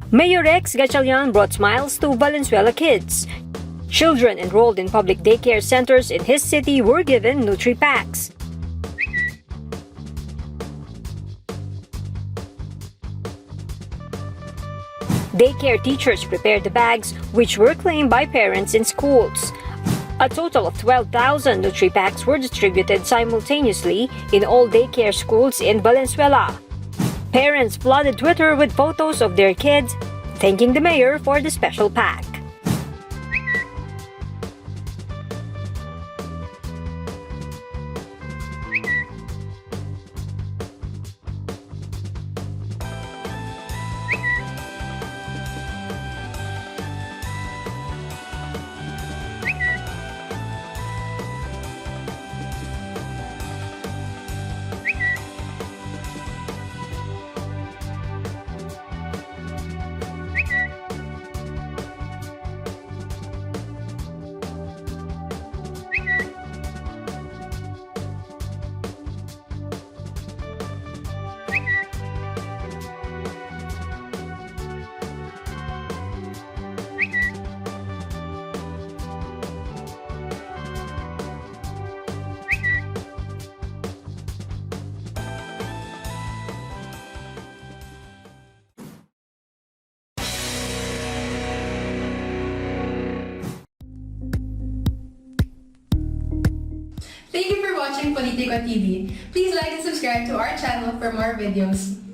Mayor Rex Gatchalian brought smiles to Valenzuela kids. Children enrolled in public daycare centers in his city were given nutri-packs. Daycare teachers prepared the bags, which were claimed by parents in schools. A total of 12,000 nutri-packs were distributed simultaneously in all daycare schools in Valenzuela. Parents flooded Twitter with photos of their kids, thanking the mayor for the special pack. Thank you for watching Politiko TV. Please like and subscribe to our channel for more videos.